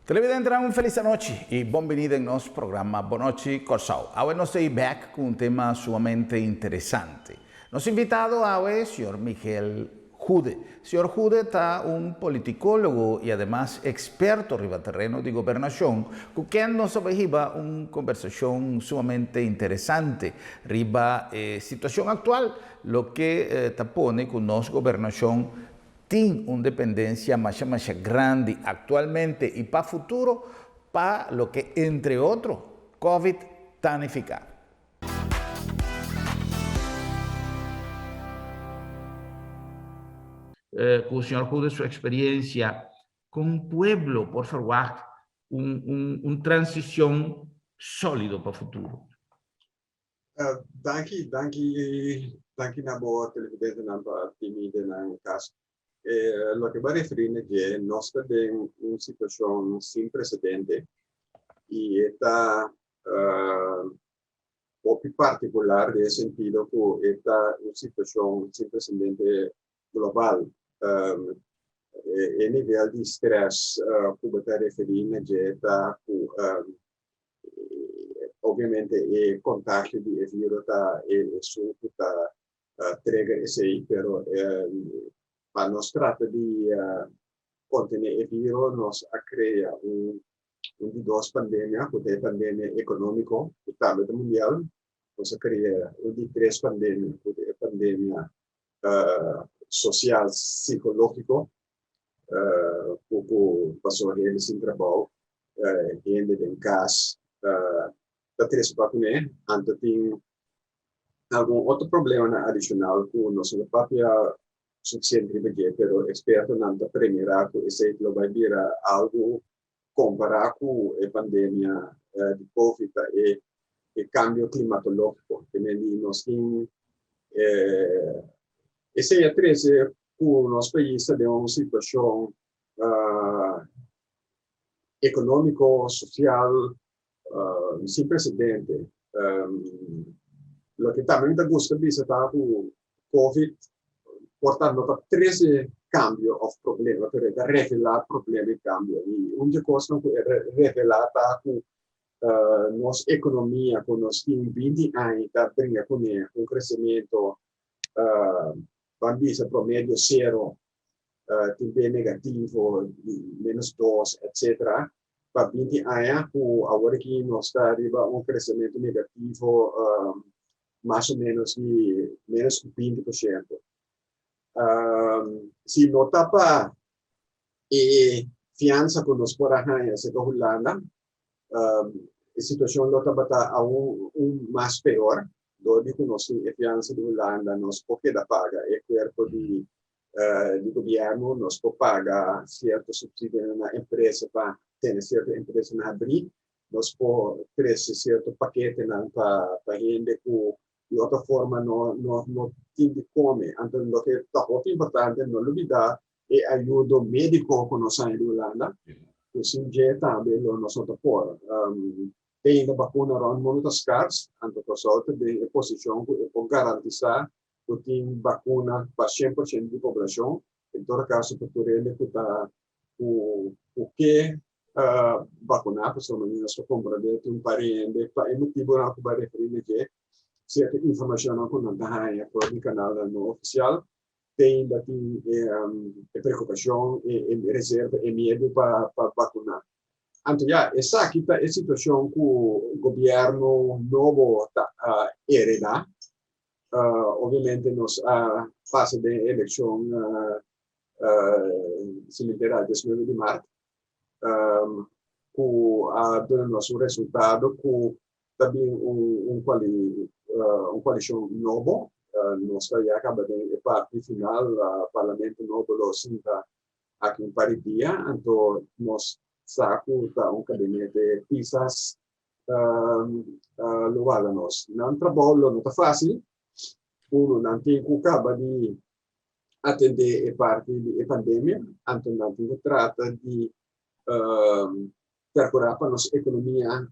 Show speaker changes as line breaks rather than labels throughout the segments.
Televidente, una feliz noche y bienvenido en nuestro programa Bonochi Corsao. Ahora nos estoy back con un tema sumamente interesante. Nos invitado ahora el señor Miguel Jude. Señor Jude está un politicólogo y además experto en terreno de gobernación, con quien nos va una conversación sumamente interesante riba situación actual, lo que pone con nuestra gobernación tiene una dependencia más grande actualmente y para futuro, para lo que, entre otros, COVID tanifica. Con el señor Jude, su experiencia con un pueblo, por favor, una transición sólido para el futuro.
Dank je naar boven televidenten en para Timmy de Nankas. Lo que va a referir es que nos está en una situación sin precedente y esta particular de sentido que esta una situación sin precedente global. El nivel de estrés que va a referir es que esta ovviamente il contagio di virus è su tutta trega e sei, però ma non si tratta di contenere il virus, non si crea un di due pandemie, che è pandemia economica, che è mondiale, non si crea un di tre pandemie, che è pandemia social, psicologico, che passò gente sin trabalho, gente in casa, da tres vacunas, antes tem algum outro problema adicional que não se papia suficiente porque pero experto não está primeira que esse lo vai virar algo comparar com a pandemia de Covid e cambio climatológico que nós tem esse é três que o nosso país tem uma situação econômico social sin precedente. Lo que también me gusta visitar con COVID, portando 13 cambios de problemas, per revelar problemi e cambio. Y una cosa que revelata con nuestra economía, con los 20 años, brinca con un crecimiento, bambisa promedio cero, tipo negativo, -2, etc. Para 20 anos, agora que nós está arriba um crescimento negativo, mais ou menos de menos de 20%. Se nota para a fiança que nós por arranhar se Holanda, a situação nota para mais pior, do que nós tem a fiança de Holanda, nós porque da paga é corpo de governo, nós por pagar certo subsídio na empresa para ter certa empresa na abrir, nós por crescer certo paquete para gente que de outra forma não tem de comer. Então, o que é muito importante não olvidar é a ajuda médica que nós temos em Holanda, que sim já também nós não por tem a vacuna around muitas caras, então pessoal tem a posição que pode garantizar que tem vacuna para 100% da população. Em todo caso, para ele que está o que vacunar, pessoal, nós compreendemos um parente, para o motivo que vai referir que certa informação que não está aí por o canal no oficial tem daqui preocupação e reserva e medo para vacunar. Então, essa aqui é a situação que o governo novo está hereda. Obviamente, nós passa da eleição cemitéria 19 de março. dando nosso resultado com também coalição novo. Nós já acaba de parte final, o parlamento novo lo sinta aqui em Paritia, então nós saco gabinete de pisas lugar nós. Não trabalho, não está fácil. Não tem que acabar de atender a parte da pandemia, então não tem que trata de percurar para nossa economia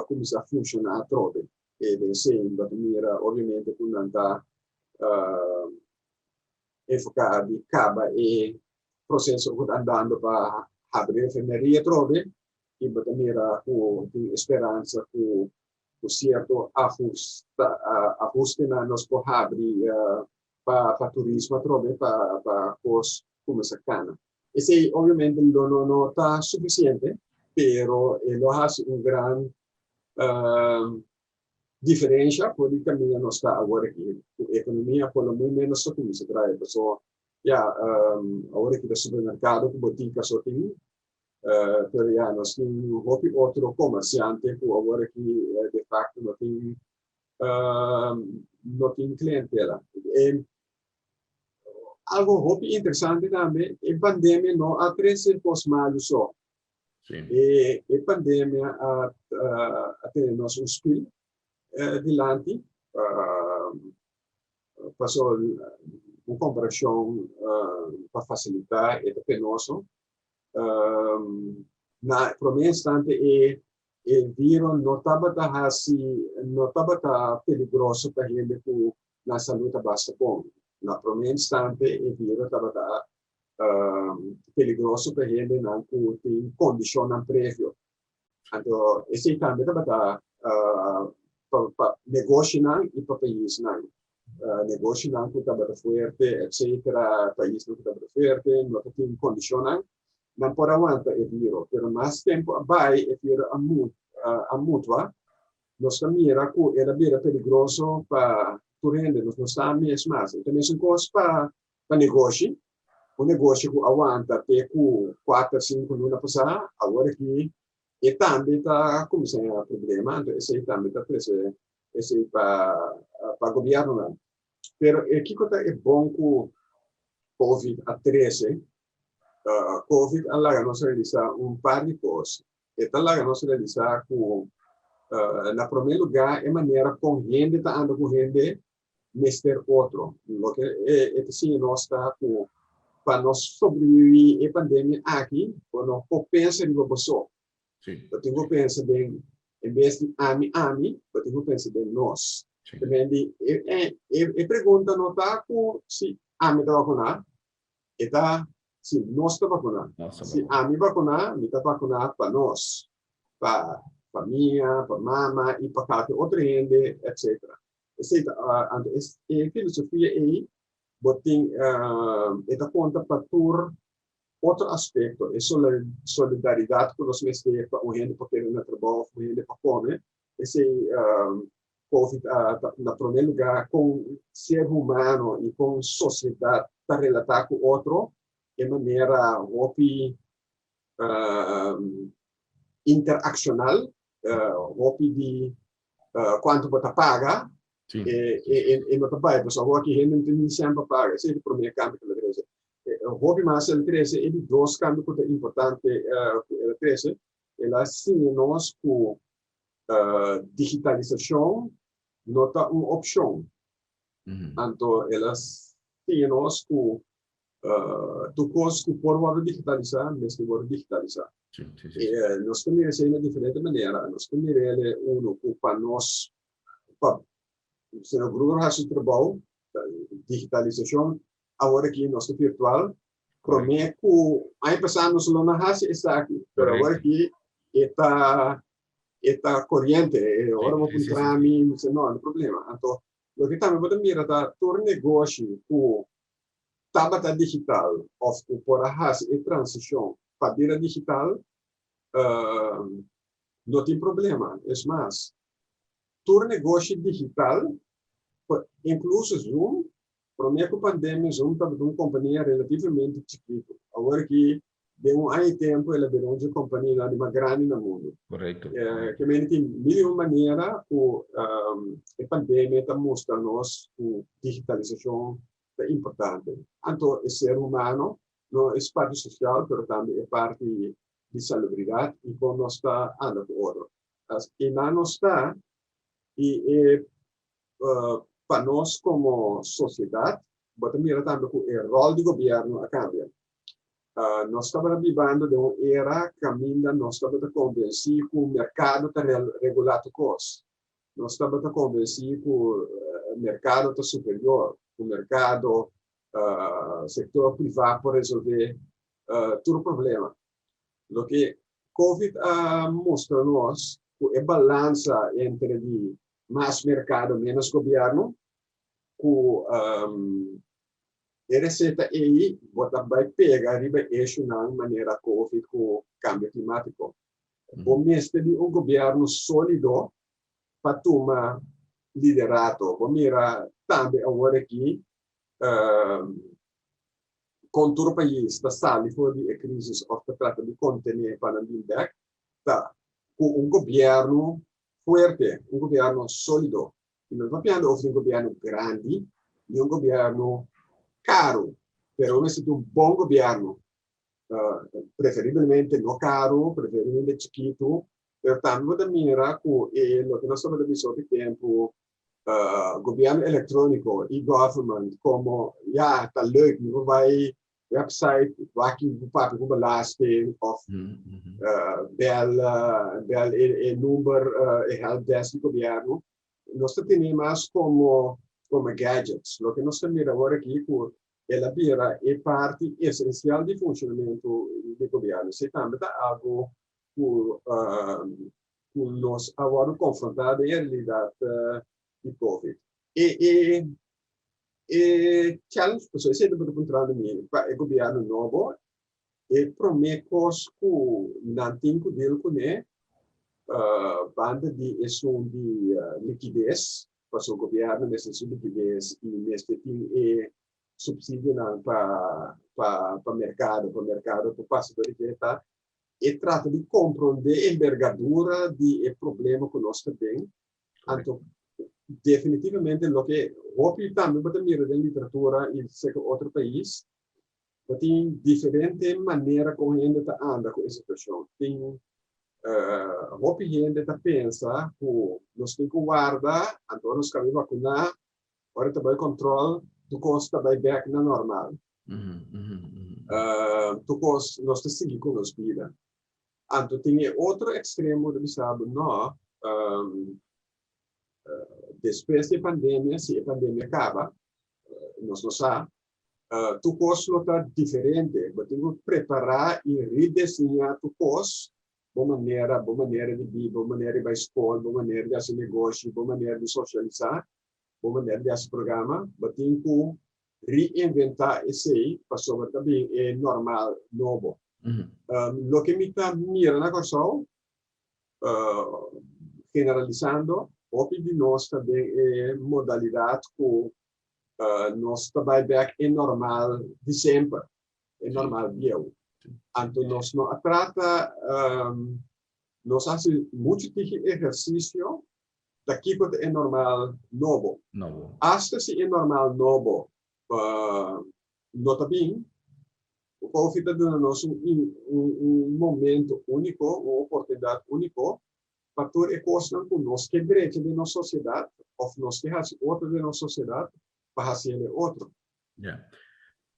começar a funcionar trobe. E assim, obviamente, quando não está enfocado de caba e processo andando para abrir a enfermaria trobe, e também com esperança com certo ajuste na nos por abrir para turismo trobe para cos como essa cana. Esse obviamente não está suficiente, pero ele faz grande diferença porque caminho não está agora aqui. A economia pelo menos só como se traz, pessoal. Agora que o supermercado, com botica só tem pero já nós temos outro comerciante que agora que de facto não tem clientela. Algo interessante também, a pandemia não há 13 pós-malos só. E a pandemia tem nosso skill dilante, passou uma comparação para facilitar e penoso. Na primeiro instante o vírus não estava perigoso para ele que na saúde basta bom. Na primeiro instante o vírus estava perigoso para ele não que tem condição prévia. Então esse também estava para negócio não e para país não. Negócio não que estava forte, etc. País não estava forte, não tem condição não pode aguentar o vírus, pero mais tempo vai o vírus a mutua, nós também era bem perigoso para tu rende, nós estamos mais. Então, isso é coisa para negócio, o negócio que aguenta até 4, 5 anos passar, agora que e também está começando a problema, então esse também está esse para o governo. Pero aqui é bom que o COVID-13 COVID allaga nos realiza par de coisas. Esta allaga nos realiza com, na primeiro lugar, é maneira com gente está andando com gente, mister outro. O que é assim nós está com para nós sobreviver a pandemia aqui, quando nós pensa em você. Eu tenho que pensar bem, em vez de ami, eu tenho que pensar bem nós. Também e pergunta não está com se ami está vacunado, está se nós está vacunado. Se ami vacunar, me está vacunado para nós, para família, para mama e para cada outra gente, etc. A filosofia aí, botem esta conta para tur outro aspecto, é solidariedade com os mestres para o gente para ter um trabalho, para o gente para comer. Esse COVID, na primeiro lugar, com ser humano e com sociedade, para relatar com outro, de maneira interacional, de quanto você paga, e não paga, pessoal, que a gente não sempre paga, esse é o primeiro câmbio que ele traz. O hobby mais ele traz, é de dois câmbios que é importante, ele traz, ela sim nós com digitalização, não está uma opção. Então, ela sim nós com tu coisa que por digitalizar, mas que por digitalizar. Nós também recebemos de diferente maneira. Nós também recebemos para nós, se o grupo faz o trabalho, digitalização, agora que nós virtual, prometo que aí passamos lá na raça está aqui, mas agora que está corrente, agora vou encontrar mim, não há problema. Então, o que também pode mirar tá todo negócio com tabata digital, ou por a raça e transição para a digital, não tem problema. É mais, todo negócio digital, incluso Zoom, para mim, com a pandemia, Zoom estava uma companhia relativamente chiquita. Agora que de um tempo ela virou uma companhia de uma grande no mundo.
Correto.
Que tem mil maneiras que a pandemia está mostrando-nos que digitalização é importante. Tanto o ser humano, não é parte social, mas também é parte de salubridade e como nós está andando com outro. E não está, e para nós como sociedade, mas também também o rol do governo a cambiar. Nós estamos vivendo de uma era que ainda nós estamos convencidos que o mercado está regulado coisas. Nós estamos convencidos que o mercado está superior, o mercado, setor privado para resolver todo o problema. O que COVID mostra nós que a balança entre mais mercado menos governo, que a receita aí vai pegar riba eixo na maneira COVID com o câmbio climático. O mestre de governo sólido para tomar liderado. Vamos mirar também agora aqui com todo o país está saindo de crise ou está tratando de conter para a pandemia, tá com governo forte, governo sólido. E não estamos falando de governo grande, de governo caro, pero necesita un buen gobierno, preferibilmente no caro, preferibilmente chiquito, pero también mira que lo que nós estamos vendo de tempo, governo eletrônico e government, como ja, está leuk, não vai website, waar je papi com belasting, of bel número, helpdesk do governo, nós temos como gadgets. Lo que nós estamos agora aqui, ela vira é parte essencial do funcionamento do governo. Se também está algo que nós agora confrontamos a realidade de COVID. Challenge, pessoas, sempre para encontrar o governo novo, e prometos que não tem que ver com banda de liquidez, para o governo necessita liquidez e neste tem subsídio para o mercado, para passar da liquidez, e trata de compreender a envergadura do problema que nós temos. Então, definitivamente, o que eu também vou mirar da literatura e sei que outro país, tem diferente maneira como a gente anda com essa situação. Tem a gente pensa que nós temos que guardar, então nós queremos vacinar, agora também controle, tu costa vai back na normal. Tu costa, nós temos que seguir com as vidas. Então tem outro extremo de sabe, não, depois da pandemia, se a pandemia acaba, nós não sabemos, tu costa está diferente, mas temos que preparar e redesenhar tu costa, boa maneira de viver, boa maneira de ir à escola, boa maneira de fazer negócio, boa maneira de socializar, boa maneira de fazer programa, mas tem que reinventar esse aí, para sobre também é normal, novo. O que me está mirando agora, generalizando, o que de nós também é modalidade que nós trabalhamos é normal de sempre, é normal de eu. Então, nós não trata, nós fazemos muito exercício daqui que é normal novo. Hasta se é normal novo, nota bem, o COVID está dando-nos momento único, uma oportunidade única, para ter coisas que nós que brecha de nossa sociedade, ou nós que fazemos outra de nossa sociedade, para fazer outro.
Yeah.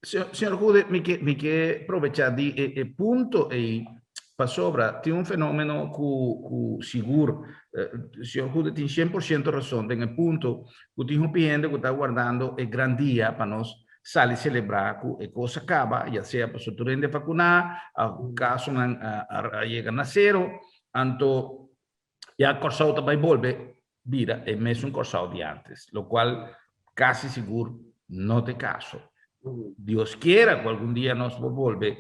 Senhor Jude, me quer aproveitar de ponto aí para sobra, tem fenômeno que seguro, senhor Jude tem 100% razão, tem ponto que tem cliente que está guardando o grande dia para nós sair celebrar que a coisa acaba, já seja para o turno de vacinar, o caso chega a zero, então já a corsão também volve, vira é mesmo corsão de antes, o qual quase seguro não tem caso. Dios quiera que algún día nos vuelve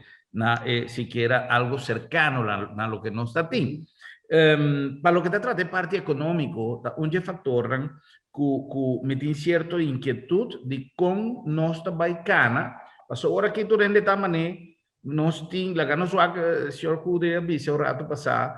siquiera algo cercano a lo que nos está teniendo. Para lo que te trata de parte económico, un factor que me tiene cierta inquietud de cómo nos está baicana, pero ahora que tú de esta manera, nós temos, lá no suaga, senhor Jude, avisa o rato passar,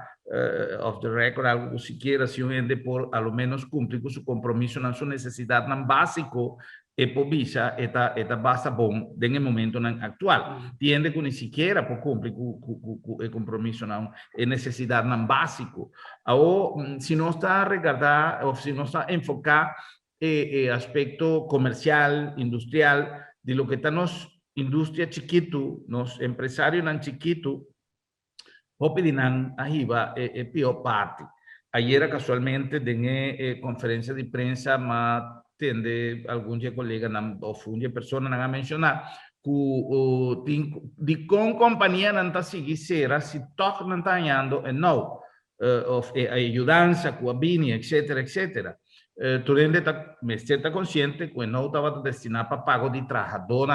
off the record, algo que siquiera, se gente por, ao menos, cumprir com seu compromisso na sua necessidade, não básico, e por visa, eta basta bom, no momento atual. Tiende que nem sequer por cumprir com o compromisso, não, é necessidade não básico. Ou, se não está a regardar, ou se não está a enfocar aspecto comercial, industrial, de lo que está nos indústria chiquito, nos empresarios nan chiquito, opininan arriba pior parte. Ayer casualmente en conferencia de prensa ma tende algún colega o funge persona nan a mencionar que de con compañía nan ta sigisera si toc nan ta anhando no of ayudanza cu abini etcétera etcétera. Tu rende me está consciente que no estava destinado para pago de trabajador.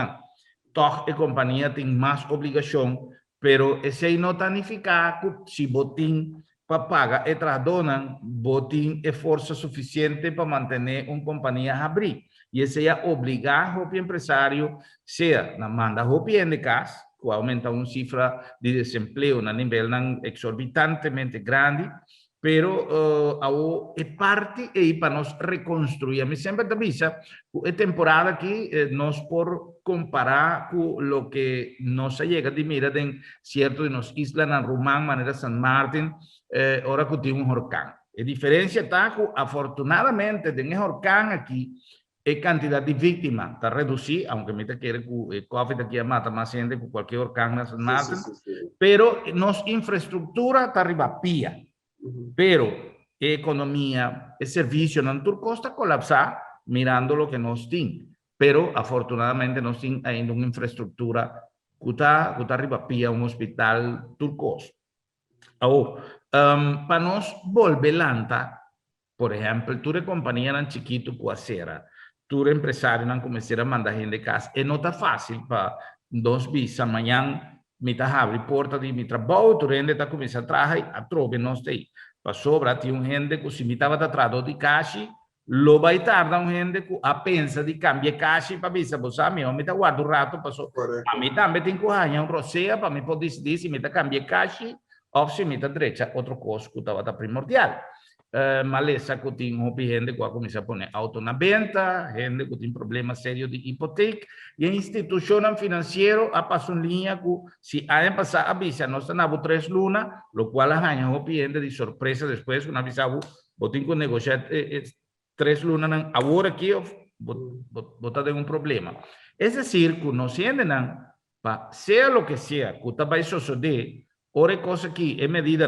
Toch a companhia tem mais obrigação, pero esse aí não está significado se botim para pagar e tradonan, botim é força suficiente para manter uma companhia a abrir. E esse é obrigar o empresário, seja na manda o de casa, que aumenta uma cifra de desemprego na nível exorbitantemente grande, pero é parte aí para nós reconstruir. Me sempre avisa, é temporada que nós por comparar com o que nos chega de mira em certo de nos islas na Rumán, maneira San Martín, ora que tem huracán. A diferença está que, afortunadamente, tem huracán aqui, a quantidade de vítimas está reduzida, aunque me quer que o COVID aqui mata mais gente que qualquer huracán na San Martín, pero nossa infraestrutura está arriba pia. Pero economía, el servicio en Turco está colapsado mirando lo que nos tiene. Pero afortunadamente nos tiene ainda una infraestructura que está arriba pia un hospital turcos. Para nos volver lanta, por ejemplo, tu de compañía en chiquito cuacera, tu de empresario en comenzar a mandar gente de casa, no está fácil para dos bis mañana me está abrindo porta de mi trabalho, tu rende está começando a trabalhar, a trobe nós tem. Para sobra, tinha gente que se me estava atrás de caixa, lo vai tardar gente que a pensa de cambiar caixa para ver se você a mim, me está guardando um rato, passou. A mim também tem que ganhar roceia para me poder decidir se me está cambiar caixa ou se me está direita outro custo que estava primordial. Mas que tem gente que começa a pôr auto na venda, gente que tem problema sério de hipoteca, e a instituição financeira a passar uma linha que, se a passar a visa, nós estamos 3 lunas, o qual a gente de surpresa depois, quando avisava, tem que negociar 3 lunas, agora aqui, botar de um problema. É decir, que nós entendemos, seja o que seja, que vai suceder, ora coisa que é medida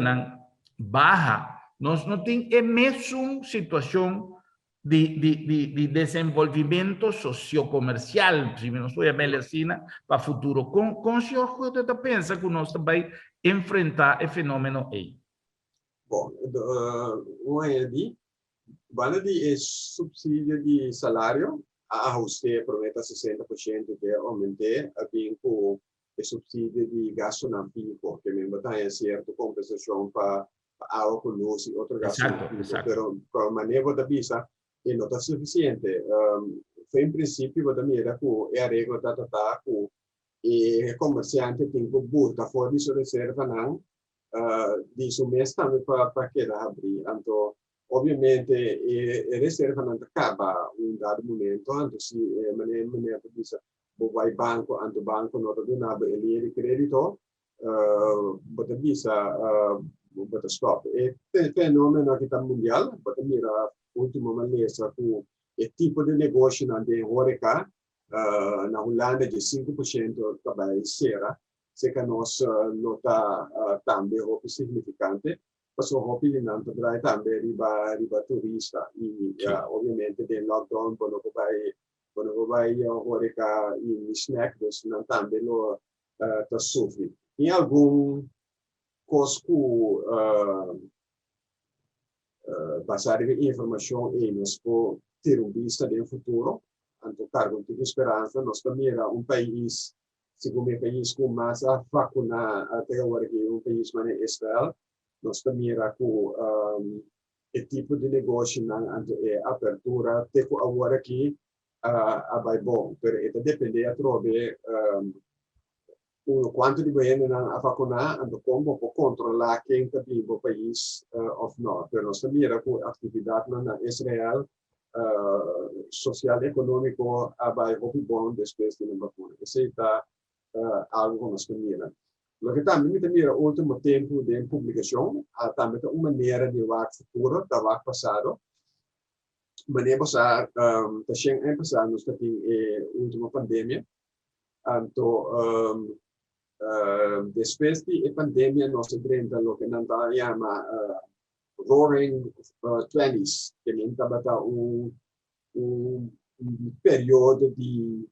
baja, nós não temos a mesma situação de desenvolvimento sociocomercial, se não estou a medicina, para o futuro. Com o senhor, você pensa que nós também enfrentar esse fenômeno aí?
Bom, vale de subsídio de salário, a você promete 60% de aumentar, bem com o subsídio de gasto na pico, que me botar certa compensação para algo conosco e outro gasto. Pero para maneira da visa não está suficiente. Foi em princípio da mira que a regra tá com e comerciante tem que botar fora de sua reserva não de seu mês também para quedar abrir. Então, obviamente a reserva não acaba dado momento, então se maneira da visa vai banco, anto banco não está dando linha de crédito, bota visa bota stop. E fenomeno que está mundial, bota mira última maneira com o tipo de negócio na de Horeca, na Holanda de 5% também será, se que nós não está também muito significante, mas o hobby não traz também riba turista e obviamente de lockdown quando vai Horeca e snack dos não também não está sofre. Em algum cosco passar informação e nos por ter vista de futuro, anto cargo de esperança, nós também era país, segundo o país com mais vacuna até agora que país mais Israel, nós também era com o tipo de negócio na abertura, até agora que vai bom, mas isso depende a trobe quanto di bene a vaccinare, ando como per controllare quem está vivo no país of não. Pero nós mira com atividade na Israel social e econômico vai muito bom depois de uma vacina. Isso está algo que nós mira. Lo que também me mira último tempo de publicação, também uma maneira de ver futuro, da ver passado. Maneira passar, tá chegando passar nós temos última pandemia, então depois da pandemia nós enfrenta o que nós chama roaring 20s, que estava período de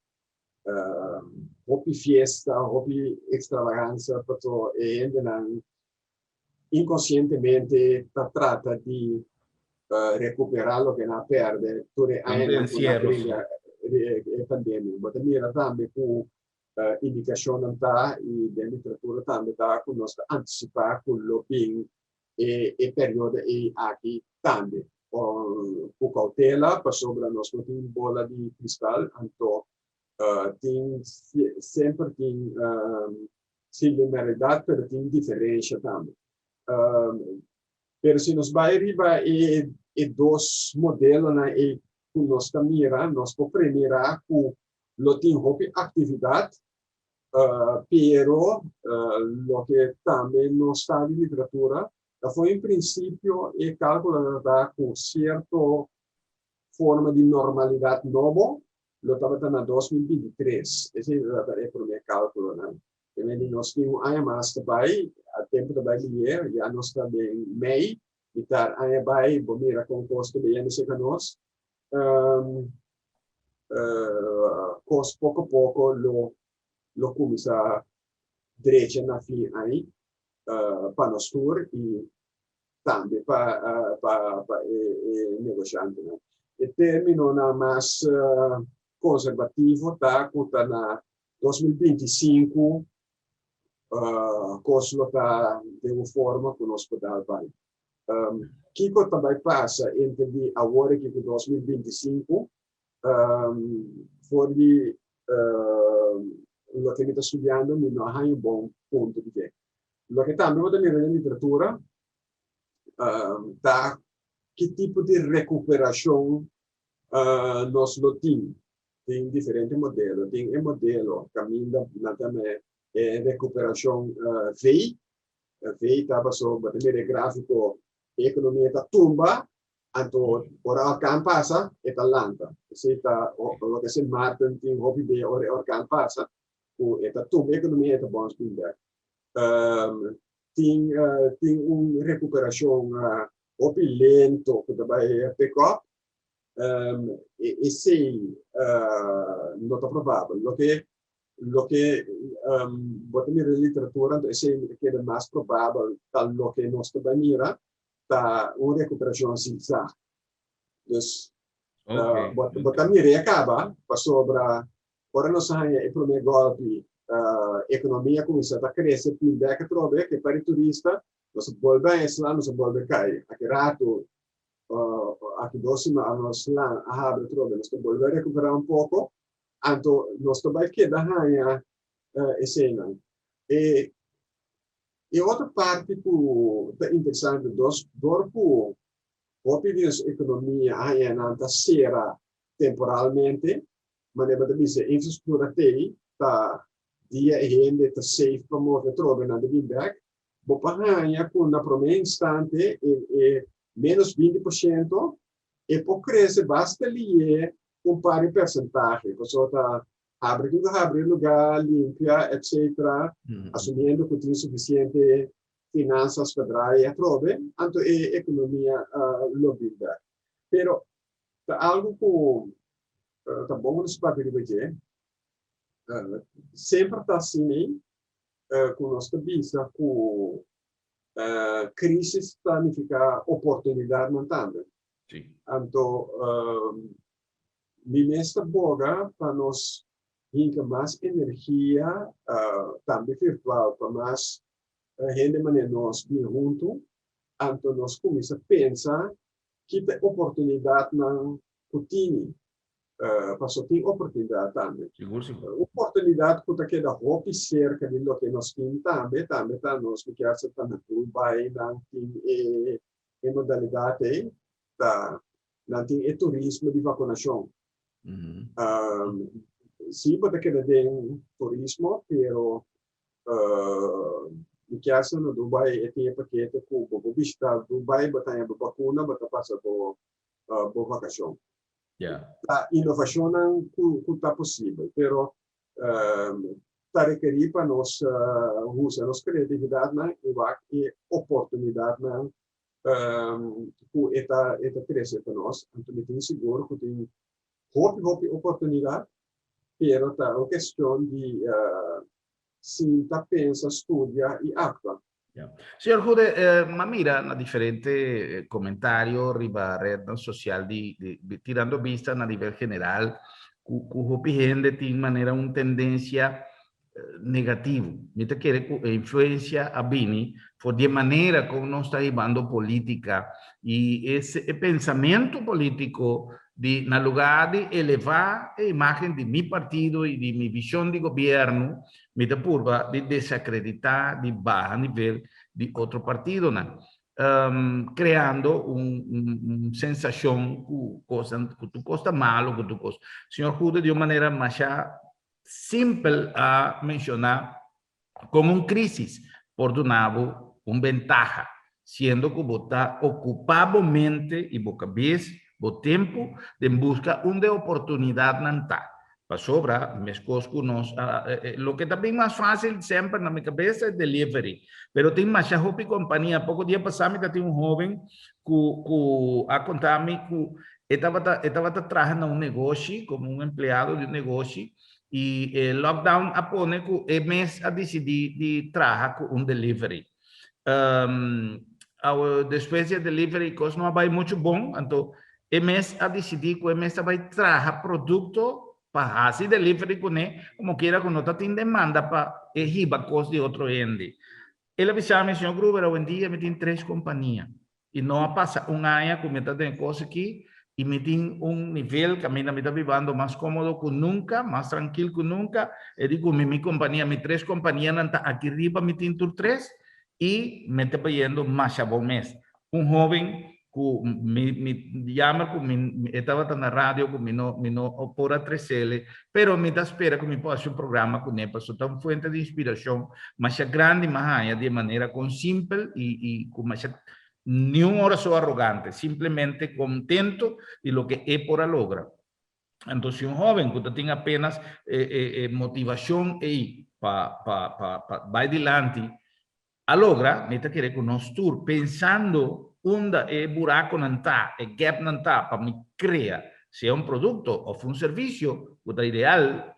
hobby fiesta, hobby extravagância, porque ainda inconscientemente trata de recuperar o que não perde durante a briga pandemia. Mas também também com indicação da e da literatura também da que nós antecipar com o bem e período e aqui também com cautela para sobre nós não tem bola de cristal então tem sempre tem similaridade mas tem diferença também mas se nós vai arribar e dois modelos na e com nós mira nós podemos mirar com lo tem hobby atividade pero lo que também não está em literatura foi em princípio e calculada com certa forma de normalidade novo lo estava na 2023 esse é o primeiro cálculo né e nós temos aí mais também a tempo também de já nós também mei e tá aí vai bombeira com custo de anos que nós cos pouco a pouco lo começa a direita na fim aí para nós tour e também para negociante né e termino na mais conservativo tá conta na 2025 costo tá de uma forma que nós podemos vai que também passa entre agora que 2025 for de lo que me está estudando não há bom ponto de ver lo que também vou ter na literatura tá que tipo de recuperação nós lo tem diferentes modelos tem um modelo caminho também recuperação VEI estava sobre o gráfico economia está tumba então ora can passa e talanta se está o que se Martin tem hobby de ora can passa o está tumba economia está bom spinda tem recuperação hobby lento que vai pick up e se não está provável lo que botamos na literatura é é mais provável tal lo que nós trabalhamos tá uma recuperação zigzag. Dus botamos e acaba para sobra agora nós temos o primeiro golpe economia começa a crescer pelo década trove que para turista nós voltamos lá nós voltamos cair aqui rato aqui doce nós lá abre trove nós voltamos recuperar pouco então nós também queda hanya cena e outra parte que é interessante dorpo opiniões economia hanya nanta sera temporalmente mas deve dizer infraestrutura tem tá dia e rende tá safe promover trove na feedback bopa hanya com na primeiro instante e menos 20% e por crescer basta ali compare percentagem você tá abre lugar limpia etc assumindo que tem suficiente finanças para ir a trove então é economia lobida pero tá algo que tá bom nos papéis de ver sempre tá assim com nossa visa com crise significa oportunidade não tanto então mi mesta boga para nós hinca mais energia também virtual para mais gente maneira nós vir junto então nós começa a pensar que tem oportunidade na rotina Passou tem oportunidade também.
Seguro, seguro.
Oportunidade que está roupa cerca de lo que nós temos também tá nós que quer ser também vai não tem modalidade não tem turismo de vacunação. Sim, pode querer tem turismo, pero quer ser no Dubai tem paquete com o visitar Dubai, botar vacuna, botar passa por vacação. A inovação não está possível, pero está requerir para nós usar nossa criatividade e oportunidade que está crescer para nós. Então, eu tenho seguro que tem oportunidade, pero está uma questão de se está pensa, estudia e actua.
Signor Jude, ma mira na differente comentario riba rede social tirando vista a nivel general cu gente tem maneira uma tendência negativo. Mita quiere influencia a Bini por de maneira como nós está llevando política e esse pensamento político de na lugar de elevar a imagem de mi partido e de mi visão de governo, mita purva de desacreditar de baixo nível de outro partido, né? Creando uma sensação que tu costa mal, que tu costa. Senhor Jude, de uma maneira mais simple a mencionar como uma crise, por do lado, uma ventaja, sendo que você ocupava mente e boca vez o tempo de buscar uma oportunidade na tá. Para sobra, me escoco nos, lo que também mais fácil sempre na minha cabeça é delivery, pero tem mais hobby companhia. Pouco dia passado me tem jovem que a contar-me que estava trabalhando um negócio como um empregado de negócio e lockdown apone que mês a decidir de trabalhar com delivery. Depois de delivery, coisa não vai muito bom, então mês a decidir que mês vai trabalhar produto para assim delivery com como quiera que não tem demanda para riba coisa de outro ende. Ele avisava-me, senhor Gruber, hoje em dia me tem 3 companhias e não passa um ano que me está tendo coisa aqui e me tem nível que a mim me está vivendo mais cômodo que nunca, mais tranquilo que nunca. Eu digo, minha companhia, minhas 3 companhias não está aqui riba, me tem 3 e me está pagando mais a bom mês. Jovem que me chama, que estava na rádio, que me não por a 3L, pero me dá espera que me possa um programa com ele, para ser uma fonte de inspiração, mas é grande, mas de maneira com simples e com mais nenhuma hora só arrogante, simplesmente contento de lo que é por a logra. Então, se um jovem que tem apenas motivação e para vai adiante, a logra, me está querendo que nós tour pensando onde é buraco não está, é gap não está, para me criar, se é um produto ou um serviço, o ideal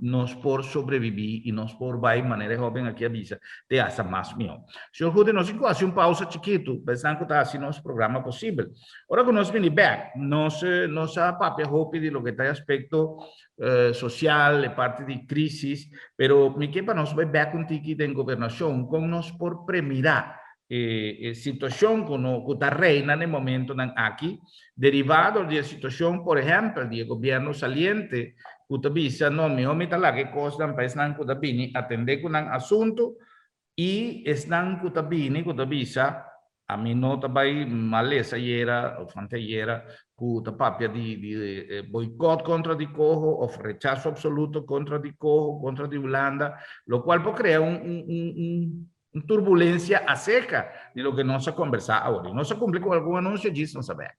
nós por sobreviver e nós por vai maneira jovem aqui avisa, te essa mais meu. Senhor Jude, nós vamos fazer pausa chiquito, pensando que está assim nosso programa possível. Agora que nós vem back, nossa papel hope de lo que está aspecto social, parte de crise, pero me quepa nós vai back um ticket em governação, como nós por premirar situação que está reina no momento aqui, derivado de situação, por exemplo, de governo saliente, que bisa no me homem tá lá que costa para esnan que bini atender com um assunto e esnan que bisa a mim não vai malesa era ou fanteira que papia de boicot contra de Corro ou rechazo absoluto contra de Corro contra de Holanda, lo cual pode criar turbulência a seca de lo que nós a conversar agora. Nós a cumprir com algum anúncio disso, não sabemos.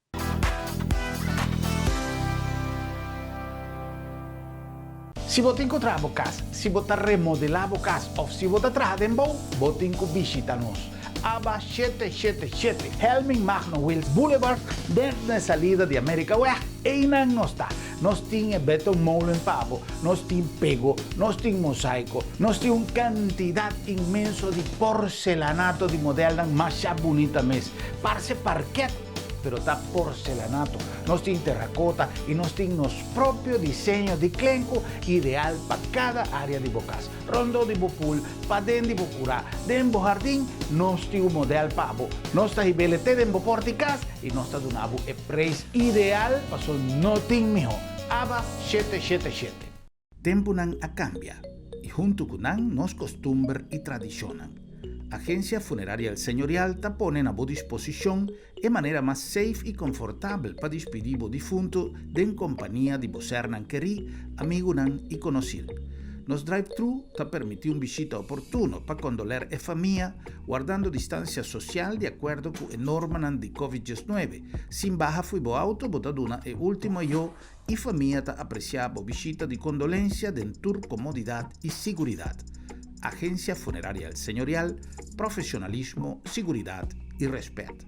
Se você encontrar a casa, se você remodelar a casa ou se você trabalhar em bom, você tem que visitar nós. Aba 777 Helming Magno Wills Boulevard, dentro da salida de América Oeste, e não nós está. Nós temos beton molen pavo, nós temos pego, nós temos mosaico, nós temos uma quantidade imensa de porcelanato de modelo mais bonita mesmo. Parece parquet pero está porcelanato, nos tiene terracota y nos tiene nos propio diseño de clenco ideal para cada área de bocas. Rondo de bopul, pa den de bocura, den bo jardín, nos tiene un modelo pavo, nos está ibelete den bo porticas y nos está donavo e preço ideal para sol no tin mejor. Aba 777. Tempo nan a cambia y junto con nan nos costumbre y tradicionan. Agencia Funeraria El Señorial te pone a tu disposición de manera más safe y confortable para despedir a difunto en compañía de vocer nan querí, amigo nan y conocido. Nos drive-thru te permite una visita oportuna para condoler a familia, guardando distancia social de acuerdo con la norma de COVID-19. Sin baja fui bo auto, botaduna e último yo y familia te apreciaba visita de condolencia de tour comodidad y seguridad. Agencia Funeraria El Señorial, profesionalismo, seguridad y respeto.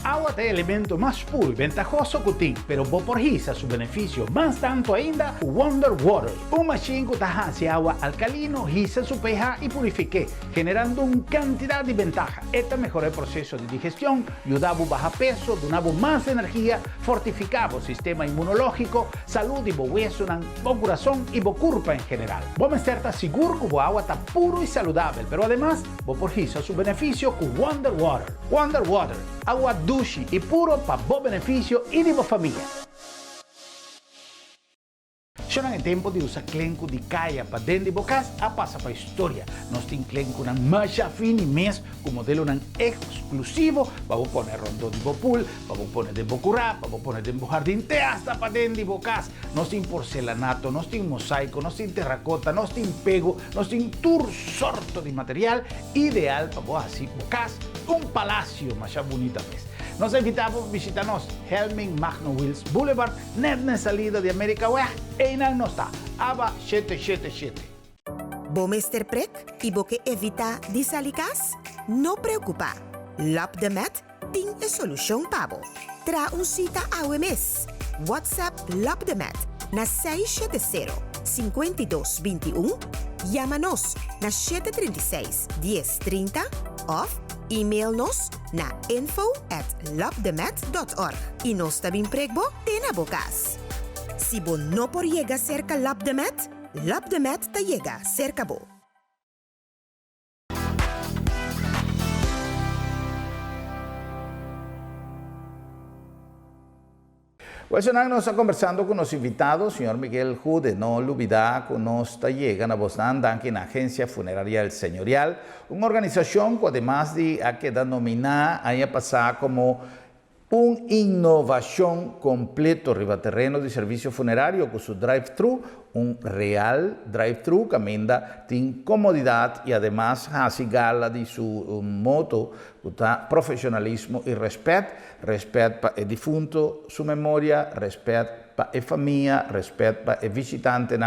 Agua es el elemento más puro y ventajoso que tiene, pero proporciona su beneficio más tanto ainda Wonder Water. Un machine que hace agua alcalino, hisa su pH y purifique, generando una cantidad de ventajas. Esta mejora el proceso de digestión, ayudaba a bajar peso, donaba más energía, fortificaba el sistema inmunológico, salud y hueso, corazón y curpa en general. Vos estar seguro que el agua está puro y saludable, pero además proporciona su beneficio con Wonder Water. Wonder Water, agua dulce y puro para vos beneficio y de vos familia. Ya no es tiempo de usar clenco de calle para dentro de bocas a pasar para historia. Nos tiene clenco una macha fin y mes con modelo exclusivo para poner rondo de bopul, para poner de bocurá, para poner de jardín hasta para dentro de bocas. Nos tiene porcelanato, nos tiene mosaico, nos tiene terracota, nos tiene pego, nos tiene tur sorto de material ideal para vos así bocas un palacio más bonita vez. Nos invitamos a visitarnos Helming Magno Wills Boulevard, net na salida de América Oeste, e nan nos está, aba 777.
Bo Mr. Prek, y bo que evita disalikas? No preocupa. Lap de Met ting e solution pabo. Tra un cita a mes. WhatsApp Lap de Met na 670-5221. Llámanos na 736-1030 of e-mail-nos na info@lapdemet.org y nos tabing pregbo tena bokas. Si bo no por llega cerca Lapdemet te llega cerca bo.
Pues nos está conversando con los invitados, señor Miguel Jude, no olvidar que nos llega a Bosnan, en la Agencia Funeraria El Señorial, una organización que además de a que denominar, haya pasado como una innovación completo ribaterreno de servicio funerario con su drive-thru, un real drive-thru que amenda tiene comodidad y además hace gala de su moto, profesionalismo y respeto para el difunto, su memoria, respeto para la familia, respeto para el visitante,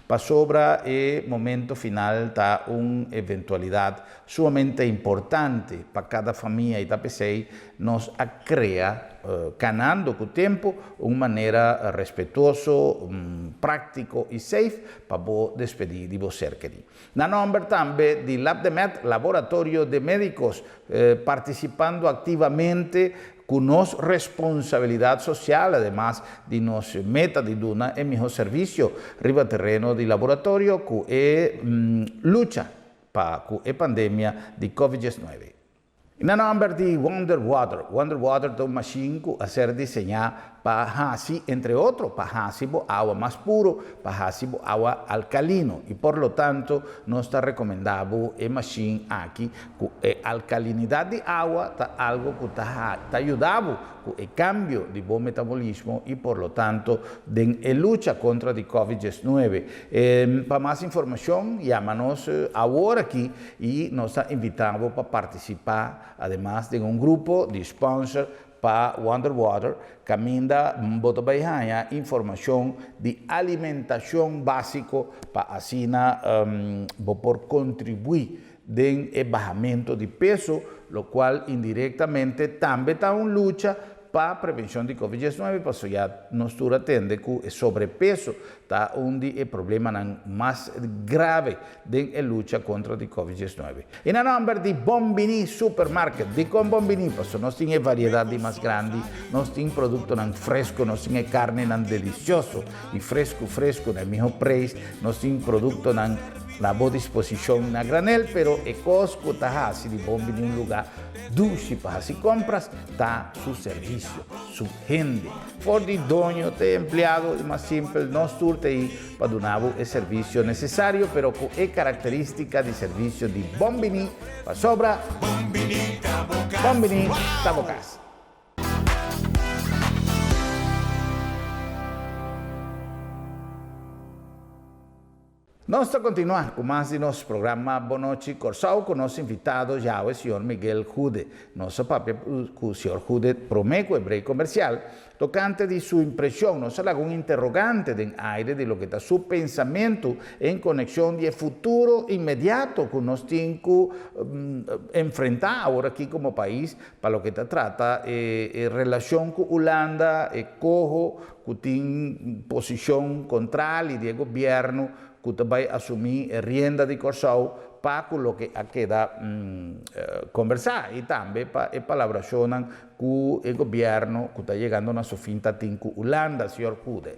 para sobra el momento final está una eventualidad sumamente importante para cada familia y TPCI nos crea, ganando con tiempo, una manera respetuoso, práctico y safe para despedir de vos cerquerí. Na nombre también de LabDemet, Laboratorio de Médicos, participando activamente con nos responsabilidad social, además de nos meta de duna en mejor servicio ribaterreno de laboratorio que lucha para la pandemia de COVID-19. En el nombre de Wonder Water es una machine que a ser diseñada para hacer, entre otros, para hacer agua más puro, para hacer agua alcalino. Y por lo tanto, nos está recomendado la machine aquí, que la alcalinidad de agua es algo que está ayudando con el cambio de buen metabolismo y por lo tanto, en la lucha contra el COVID-19. Para más información, llámanos ahora aquí y nos está invitando para participar, además de un grupo de sponsors para Wonder Water, que aminda información de alimentación básico para así por contribuir en el bajamiento de peso, lo cual indirectamente también está en lucha para a prevenção de Covid-19, porque já nós atende que o sobrepeso está onde é o problema mais grave da luta contra a Covid-19. E na número de Bombini Supermarket, de com Bombini, porque nós temos variedade mais grande, nós temos produto fresco, nós temos carne delicioso e fresco, no mesmo preço, nós temos produto na boa disposição na granel, pero é Costco está assim de Bombini um lugar dulce para se compras, está su serviço, su gente. For de dono, de empleado, é mais simples, nós turte aí para donar o serviço necessário, pero com a característica de serviço de Bombini, para sobra, Bombini Tabocas. Nós vamos continuar com mais de nosso programa Boa Noite Corsau, com nosso invitado já o senhor Miguel Jude. Nosso papel com o senhor Jude promete o break comercial, tocante de sua impressão, nós temos algum interrogante de aire de lo que está seu pensamento em conexão de futuro imediato que nós temos que enfrentar agora aqui como país, para o que está trata relação com Holanda, Cojo, que tem posição contrária do governo, que vai assumir a rienda de Corsau para o que queda conversar e também para a colaboração com o governo que está chegando na sua fim com Holanda, senhor Jude.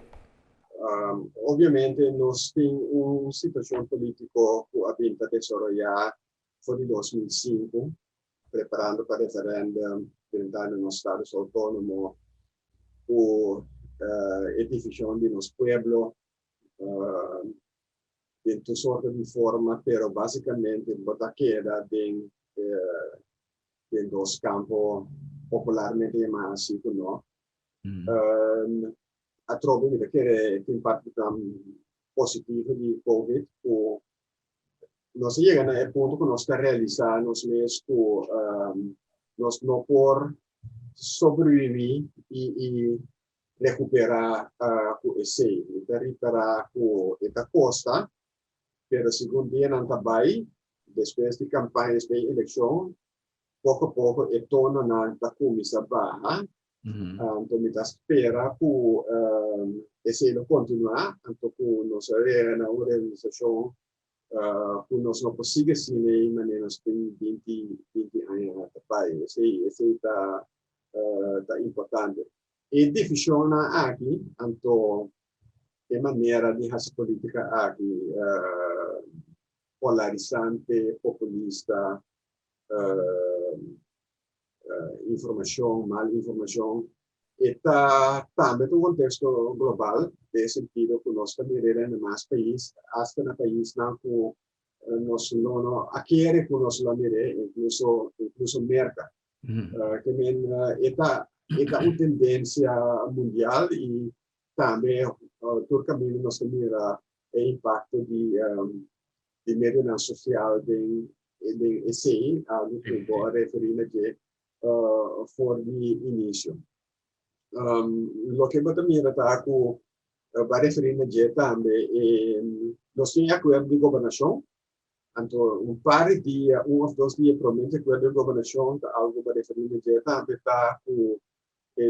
Obviamente, nós temos uma situação política que a vinda desenvolver foi de 2005, preparando para o referendo dentro dos estados autônomos, por a divisão de nos pueblos, de toda sorte de forma, pero basicamente bota queda de dos campos popularmente llamados así, ¿no? A trovo de que é impacto tão positivo de Covid, o nós chegamos a ponto que nós está realizando nós mesmos, nós não por sobreviver e recuperar esse, recuperar esta costa. Pero segundo dia não está bem, depois de campanhas de eleição, pouco a pouco a tona não está começando a baixar. Então, me espera que esse não continuar, então que nós é na organização que nós não conseguimos se nem maneira nós temos 20 anos na país. Esse está importante. E divisão aqui, então de maneira de fazer política aqui polarizante, populista, informação, mal informação, está também no contexto global, no sentido que nós também em mais países, até no país não que nós não queremos que nós lá mire, incluso merca, que está uma tendência mundial e também todo caminho nós mira o impacto de mídia social de esse algo que vou referir aqui for de início. O que eu também está com vai referir aqui também nós temos acordo de governação, então par de dias, ou 2 dias promete acordo de governação, algo vai referir aqui também está com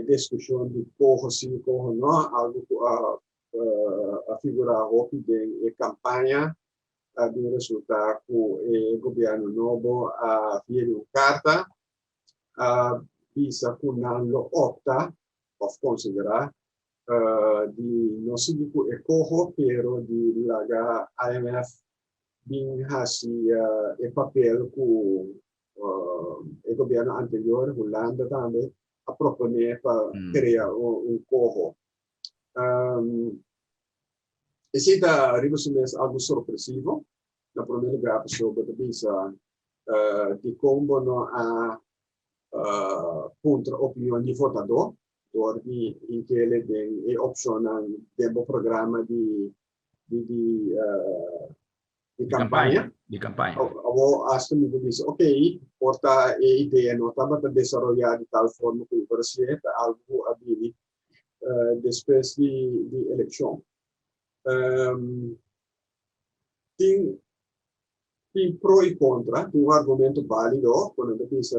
discussão de corro sim, corro não, algo a figura hopi de campanha de resultado que o governo novo via uma carta visa que não opta ou considerar de não se diz que corro, pero de laga IMF bem assim o papel que o governo anterior, Holanda também, a proponer para criar corro. Esse da revolução algo surpresivo. Na primeira lugar, sobre a visa de como não há contra opinião de votador, porque em que ele tem opção no programa de campanha.
De campanha.
Ou acho que me diz, ok, porta a ideia não estava a desenvolver de tal forma que o presidente algo havia depois de eleição. Tem pro e contra, tem argumento válido quando pensa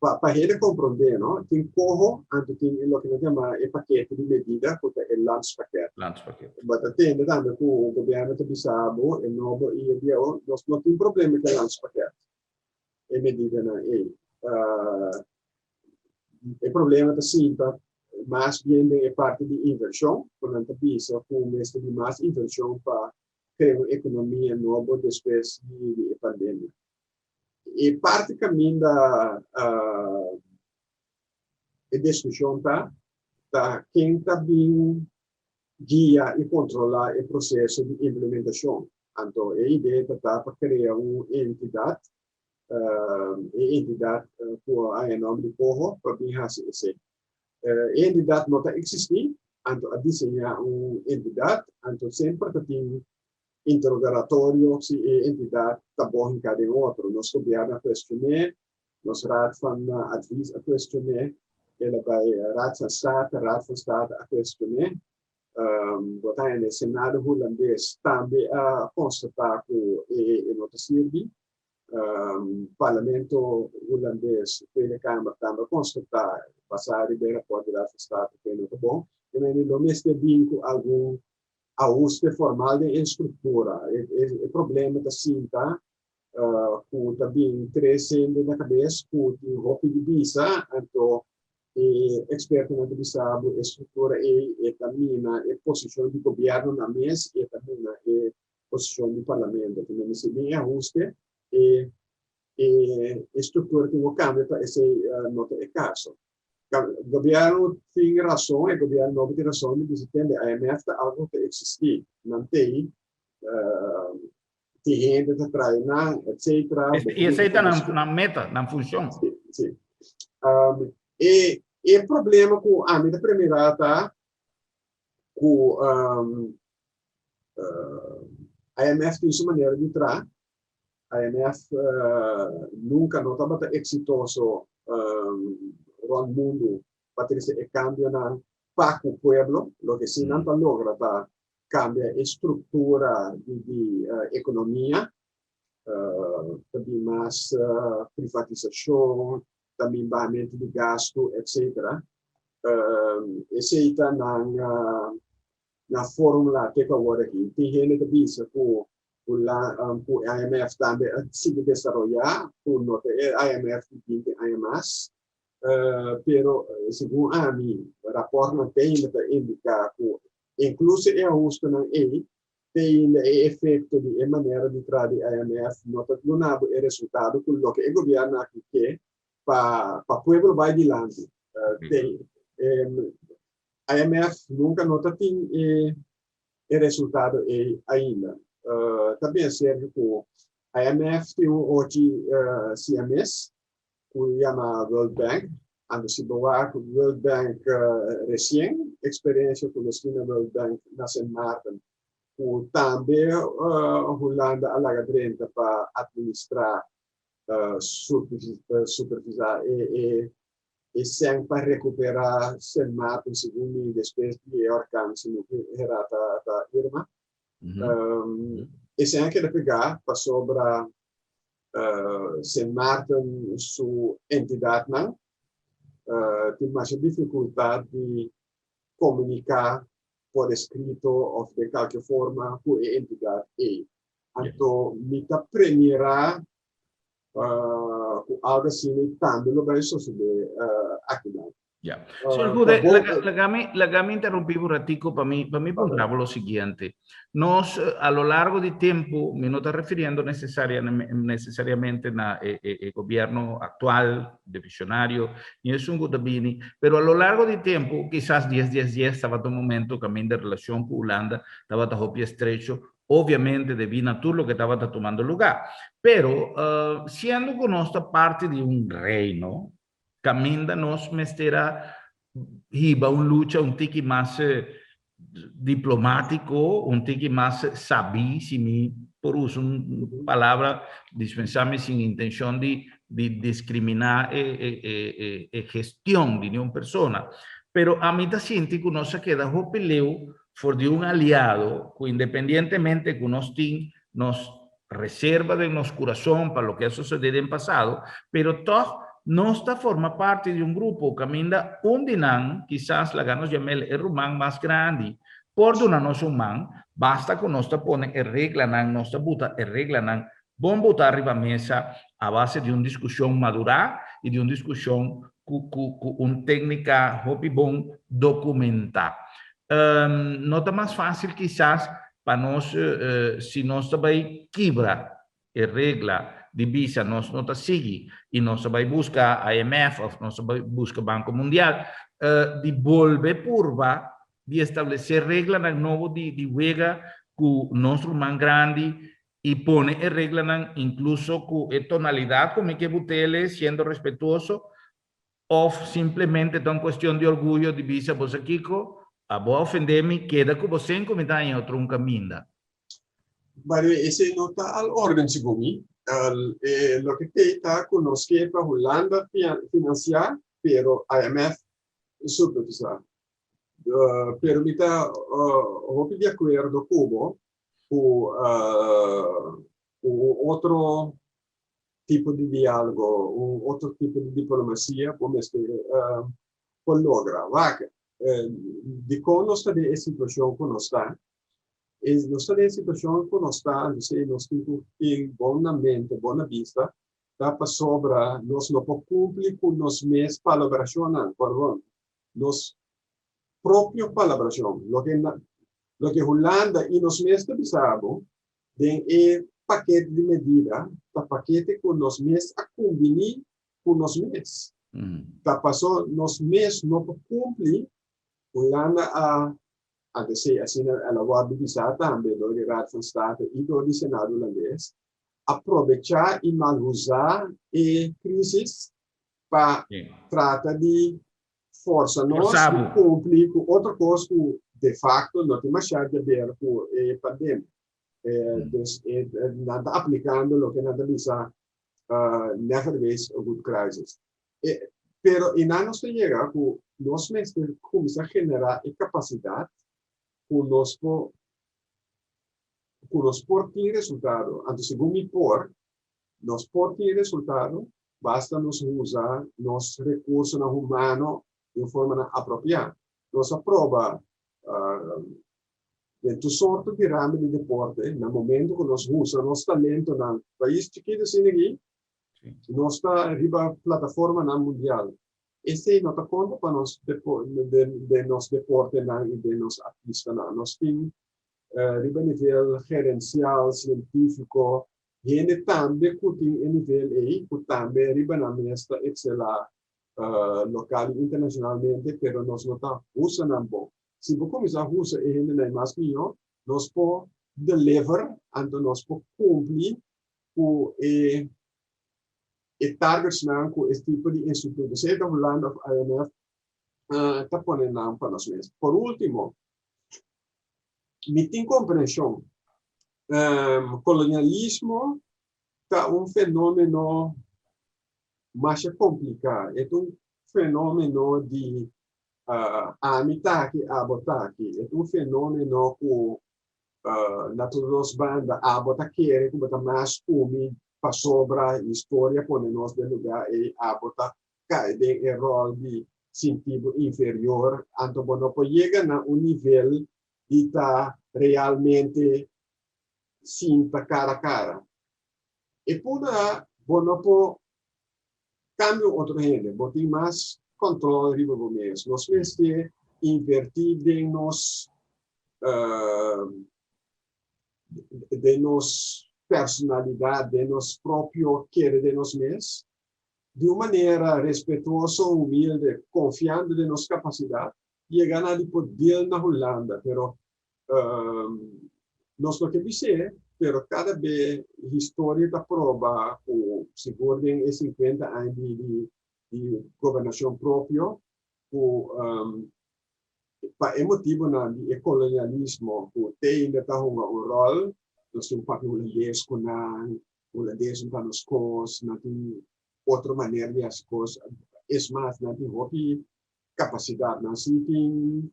para ele compreender, não? Tem corro, antes tem o que nós chamamos de paquete de medida, que é o landspaquete. Mas tem também que o governo está bisabo, o novo IEBO, nós não temos problema com o landspaquete. É medida na ele. O problema está sempre, mais bem é parte de inversão, quando a gente pensa que o mestre de mais inversão para criar uma economia nova depois de pandemia. E parte caminho da discussão tá quem está bem guia e controlar o processo de implementação. Então, a ideia está para criar uma entidade, com a nome de Porro, para bem fazer isso. A entidade não está existindo, então a desenhar uma entidade, então sempre tem interrogatório se a entidade está bom em cada outro. Nós governo a questionar, nós raad van advies a questionar, ela vai raad van State a questionar. Botar no Senado holandês também a constatar que é nota serve. Parlamento holandês, Tweede Kamer também constatar, passar a beira pode dar van State que é nota bom. E no mês de vinco algum ajuste formal de estrutura. O problema da cinta, que também crescendo na cabeça, que tem roupa de visa, então, experto na visa, a estrutura e também a posição do governo na mesa e também a posição do parlamento. Então, se bem ajuste, e estrutura que não cambia para esse nota é caso. O governo tem razão, o governo não tem razão de dizer que a IMF está algo que existe, não tem gente que traz, etc.
E essa está na meta, na função.
Sim. E o problema com a minha primeira está com a IMF tem sua maneira de entrar. A IMF nunca não estava exitoso no mundo para ter esse cambio para o povo, lo que se não logra para cambiar a estrutura de economia, também mais privatização, também baixamento de gasto, etc. Esse está na fórmula que agora aqui. Tem gente que diz que o IMF também se desenvolver, o IMF tem IMF. Pero segundo a mim, o rapporto não tem para indicar que, incluso o ajuste não tem efeito de maneira de trazer a IMF, não há resultado com o que o governo aqui quer para o povo vai adiante. A IMF nunca tem resultado ainda. Também serve que a IMF tem hoje CMS, que chama World Bank, ando se boa com o World Bank recém, experiência com o World Bank na Sint Maarten, que também Holanda alagadrenta para administrar, supervisar e sempre para recuperar Sint Maarten segundo depois de orcânico no Herata da Irma. E sem querer pegar para sobre Sint Maarten sua entidade não tem mais dificuldade de comunicar por escrito ou de qualquer forma com a entidade então me tá primeira algo assim também não vai suceder aqui não.
Ya. Señor Jude, me interrumpí un ratico para mí ponderaba lo siguiente. Nos, a lo largo del tiempo, me no está refiriendo necesariamente al gobierno actual, de visionario, ni es un Gudabini, pero a lo largo del tiempo, quizás 10 estaba un momento también de relación con Holanda, estaba bajo pie estrecho, obviamente debido todo lo que estaba tomando lugar. Pero, siendo con nuestra parte de un reino, caminda nos mestera hiba un lucha un tiki más diplomático, un tiki más sabi, si mi por uso una palabra dispensarme sin intención de discriminar gestión de una persona. Pero a mí te siento que no se queda peleo por de un aliado que independientemente que nos reserva de nuestro corazón para lo que ha sucedido en pasado, pero todo no está forma parte de un grupo que minda un dinan, quizás la ganos llamel el rumán más grande. Por una no suman, basta con nos pone el regla nan, nos buta el regla nan, bon botar arriba a mesa a base de una discusión madura y de una discusión con una técnica hobby bon documentar. No está más fácil quizás para nos, si nos também quebra a regla de visa, nos não está sigue e nós vai buscar a IMF ou nós vai buscar o Banco Mundial de volver curva de estabelecer regla na novo de juega com nosso man grande e pone a regla na incluso com a tonalidade como que botele sendo respetuoso ou simplesmente é uma questão de orgulho de visa você Kiko a boa ofender-me queda com você em comentar em outro caminho.
Pero ese no está al orden, según mí. Lo que está con los que para Holanda financiar, pero IMF supervisar. Pero me está de acuerdo con otro tipo de diálogo, otro tipo de diplomacia, como por lograr. De cómo está de situación como está. Não está em situação que não está, nós temos em boa mente, boa vista, dá para sobra, nós não podemos cumprir com nós mesmos palabração, perdão, nós próprios palabração, lo que Holanda e nós mesmos pensamos, tem paquete de medida, o paquete com nós mesmos a combinar com nós mesmos. Tá passou nós mesmos não podemos cumprir, Holanda assim, ela vai avisar também do Raad van State e do Senado holandês, aproveitar e mal usar a crise para tratar de força nós cumprir com outra coisa que de facto não tem mais a ver com a pandemia. Nada aplicando o que nada bisa nevertheless a good crisis. Pero e nós chega com nós mesmos começar a generar a capacidade conosco ter resultado. Antes, segundo mi nos por ter resultado, basta nos usar nos recursos humanos de forma apropriada. Nos aprova de tu sorte de ramo de deporte, no momento que nos usa nosso talento no país chiquito assim aqui, nós está arriba plataforma na mundial. Esse não está conta para nós de nos deporte e de nos artistas. Nós temos a nível gerencial, científico, e também que tem a nível aí, que também arriba na mesa, excela local e internacionalmente, mas nós não está usando bom. Se você começar a usar a gente não é mais melhor, nós podemos deliver, então nós podemos cumprir com targets com esse tipo de institutos. Se está falando do IMF, está ponendo para nós mesmos. Por último, me tem compreensão. Colonialismo está fenômeno mais complicado. É fenômeno de amitaque, abotaque. É fenômeno que naturalmente banda abotaque, que está mais úmido, para sobra a história quando nós de lugar e abota cai de rol de sentido inferior, então não chega a nível de estar realmente sinta cara a cara. E por não pode cambiar outro gente, botar mais controle de nós mesmos. Nós temos que invertir em nós de nós personalidade, de nós próprio querer de nós mesmos, de uma maneira respeitosa, humilde, confiando de nossa capacidade, chegando a poder na Holanda, pero nós não queremos ser, pero cada vez a história da prova, o seguro de 50 anos de governação própria, para motivo de colonialismo, o tem ainda está um rol. Nós temos papel holandês com holandês para as coisas, não tem outra maneira de as coisas. É mais, não tem outra capacidade. Nós temos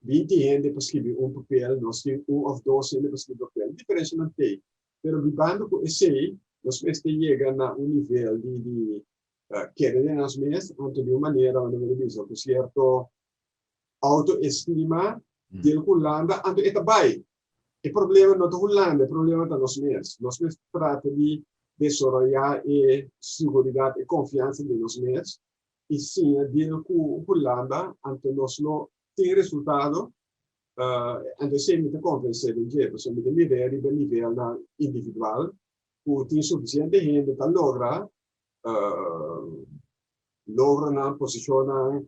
20 gente para escrever papel, nós temos ou dois gente para escrever papel. A diferença não tem. Mas vivendo com esse, nós temos que chegar a nível de quiere de nas mes, anto de uma maneira onde ele diz, com certo autoestima de Holanda, anto é também. O problema não é Holanda, o problema é nós mesmos. Nós mesmos trata de desenvolver a segurança e confiança de nós mesmos. E sim, de Holanda, anto nós não tem resultado, anto sempre te convencer de jeito, sempre de nível individual, que tem suficiente gente para lograr na posição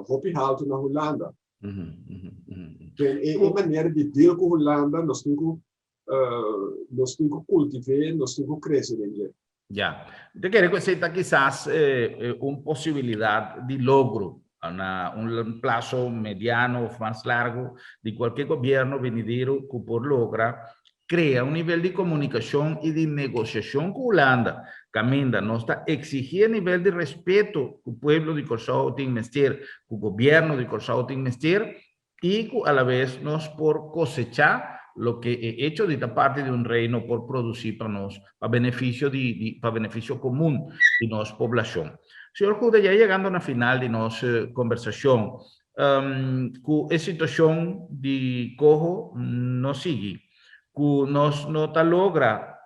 hopi alto na Holanda. É maneira de deal com Holanda, nós temos que cultivar, nós temos que crescer nele.
Ya, te quería contar quizás una posibilidad de logro a un plazo mediano o más largo de cualquier gobierno venidero que por logra crea un nivel de comunicación y de negociación con Holanda. Caminda, nos está exigiendo nivel de respeto que el pueblo de Corsao tiene que menester, que el gobierno de Corsao tiene que menester, y a la vez nos por cosechar lo que he hecho de esta parte de un reino por producir para nos, para beneficio común de nuestra población. Señor Jude, ya llegando a la final de nuestra conversación, con esa situación de cojo no sigue, que nos no logra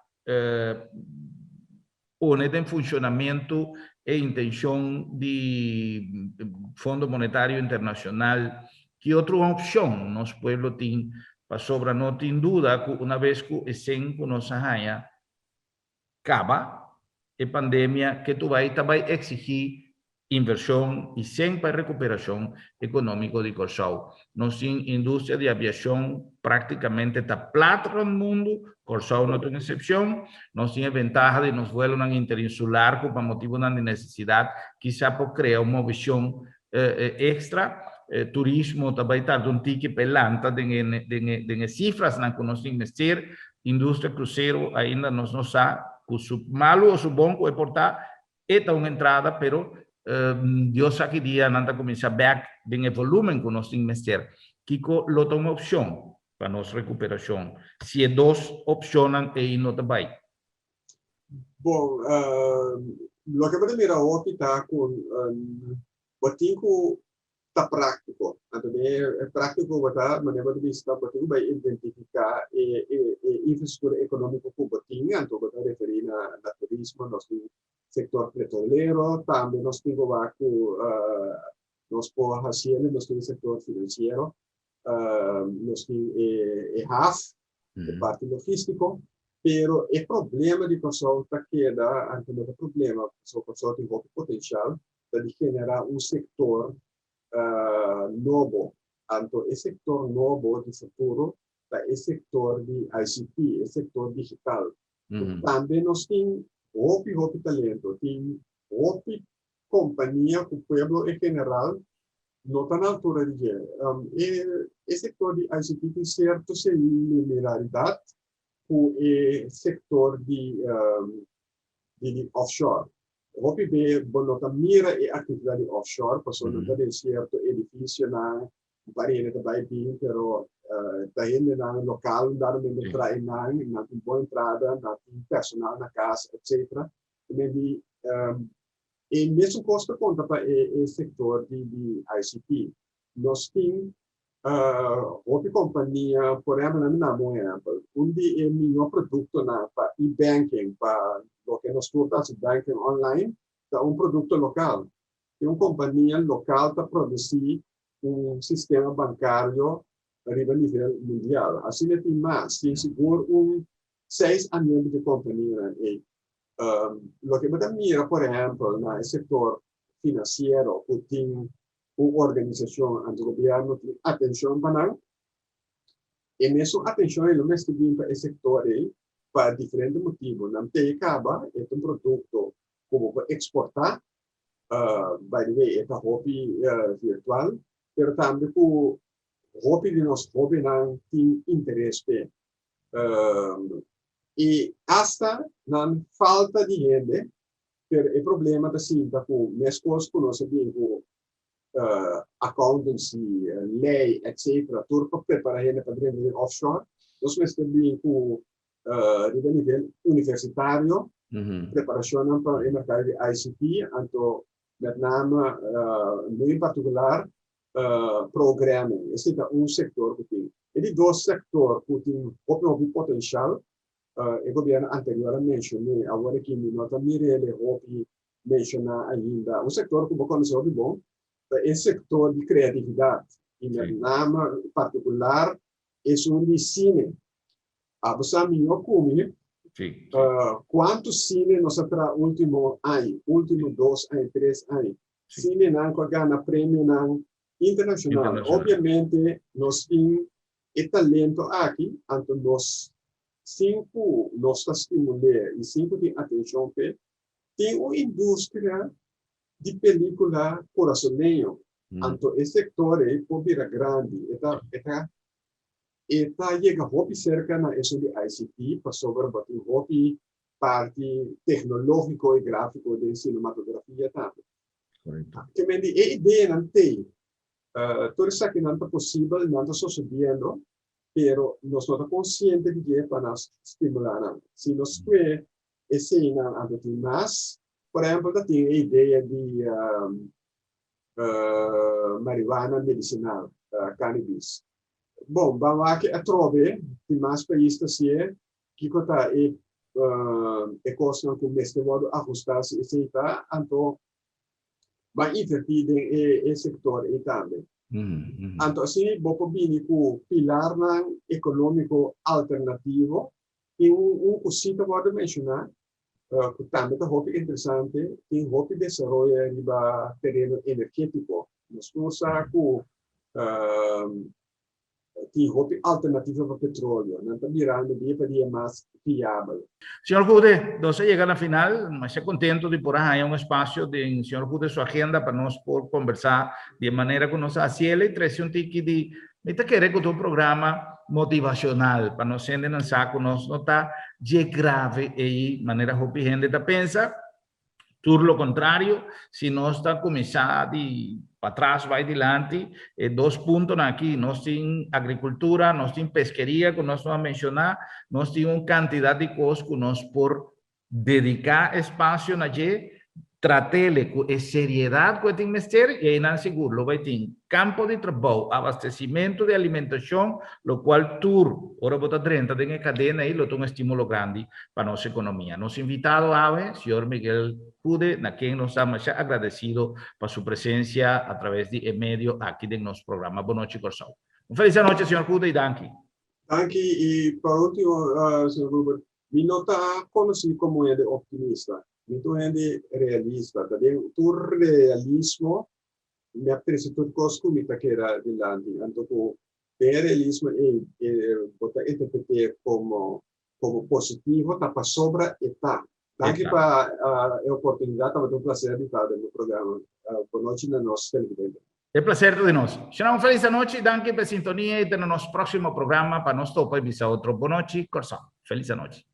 poner en funcionamiento e intención de Fondo Monetario Internacional, ¿qué otra opción nos pueblo tiene? Para sobra, no tem dúvida que uma vez que esse que nos arranha acaba a pandemia, que tu vai exigir inversão e sempre recuperação econômica de Corsao. Nossa indústria de aviação praticamente está plata no mundo, Corsao não tem exceção. Nós temos a vantagem de nos voos interinsular, por motivo de necessidade, quizá por criar uma visão extra. Turismo também está um tique pelanta de cifras na que nós investir, indústria cruzeiro ainda nós não sabe o malo ou o bom que é portar é uma entrada, pero Deus sabe que dia não está começar back de volume que nós investir, que é uma opção para nossa recuperação. Se é duas opções aí não também.
Bom, lo que podemos mirar aqui está com o tá prático, é prático botar maneira de vista para tu vai identificar infraestrutura econômica que botinha, então botar referir na turismo, nosso setor petrolero, também nós temos nós por fazer nós temos setor financeiro, nós temos HAF, parte logístico, pero o problema de pessoal tá queda, ante o problema, pessoal tem pouco potencial de generar setor novo, tanto esse setor novo de futuro, esse setor de ICT, esse setor digital. Também nós temos outro talento, tem outra companhia que o povo em geral não está na altura de esse setor de ICT tem certa similaridade com o setor de offshore. Hopi be bonota mira a atividade offshore, passou no de certo edifício na parede da Baipim, pero daí na local dar uma entrada na boa entrada, na personal na casa, etc. Também e mesmo costa conta para o setor de ICT. Nós temos outra companhia, por exemplo, na moeda, onde é o melhor produto para e-banking, para o que nós temos banking online, é produto local. É uma companhia local para produzir sistema bancário a nível mundial. Assim, tem mais, tem seguro 6 anos de companhia. O que você mira, por exemplo, no setor financeiro, que tem uma organização anti-governo, tem atenção para nós. E mesmo atenção é o mesmo que para esse setor para diferentes motivos. Não tem acaba, é produto como exportar, by the way, é para hobby virtual, mas também o hobby de nós hobby não tem interesse. E hasta não falta de gente, mas o problema da cinta com mescos que nós sabemos accountancy, lei, etc. Tudo para preparar gente para dentro de offshore. Nós também com nível universitário, preparação para o mercado de ICT, então, met name, no em particular, programming. Esse é setor que tem. E de dois setores que tem um potencial, o governo anterior mencionou, agora que nós também mencionar ainda, setor que eu conheço de bom, é o setor de criatividade. E met name, particular, é de cine. Você me ouve, quantos cine nós temos último ano, último 2 anos, 3 anos? Cine não ganha prêmio internacional. Obviamente, nós temos talento aqui, então nós estimular e 5 tem atenção que tem uma indústria de película corazoneiro. Então, esse setor pode vir grande. Está chega hobby cerca na isso de ICT, para sobre o hobby parte tecnológico e gráfico de cinematografia também. Que me diz, a ideia não tem. Tudo isso que não é possível, não está sucedendo, pero nós não estamos conscientes de que é para nos estimular. Se nós queremos esse ano tem mais, por exemplo, tem a ideia de marihuana medicinal, cannabis. Bom, vamos aqui a trove, tem mais países que está e costa com este modo ajustar-se e aceitar, então vai invertir em setor e também. Então, assim, vou vir com pilar econômico alternativo e cosita pode mencionar, que também é muito interessante, tem muito desenvolvimento no terreno energético. Nós temos tem alternativa para petróleo, não está mirando para mais viável.
Señor Jude, entonces llega a la final, me estoy contento de por ahí un espacio de señor Jude su agenda para nos por conversar de manera que nos haciele y trae un tiki de me te quiere con un programa motivacional para nos senden en saco nos nota de grave y manera que gente te pensa por lo contrario, si no está começado para trás, vai adiante, 2 pontos aqui, nós temos agricultura, nós temos pesqueria, que nós vamos mencionar, nós temos uma quantidade de coisas que nós por dedicar espaço na gente, tratar-lhe com seriedade que tem que ser, e aí não seguro, vai ter campo de trabalho, abastecimento de alimentação, o qual tudo, ora bota 30, tem a cadeia aí, tem um estímulo grande para a nossa economia. Nosso invitado, senhor Miguel Jude, a quem nós estamos agradecidos por sua presença a través de meio aqui do nosso programa. Boa noite, Corsão. Feliz noite, senhor Jude, e danke.
Danke, e por último, senhor Rubert, me nota conhecido como optimista. Muito realista, também o realismo me aparece tudo como me taquera de lado, então o realismo botar interpretar como positivo, tá para sobra e tá. Danke para a oportunidade, também um prazer de estar no programa. Boa noite na nossa televidência.
É prazer de nós. Uma feliz noite, danke pela sintonia e no nosso próximo programa para nós topar outro. Boa noite, Corsão. Feliz noite.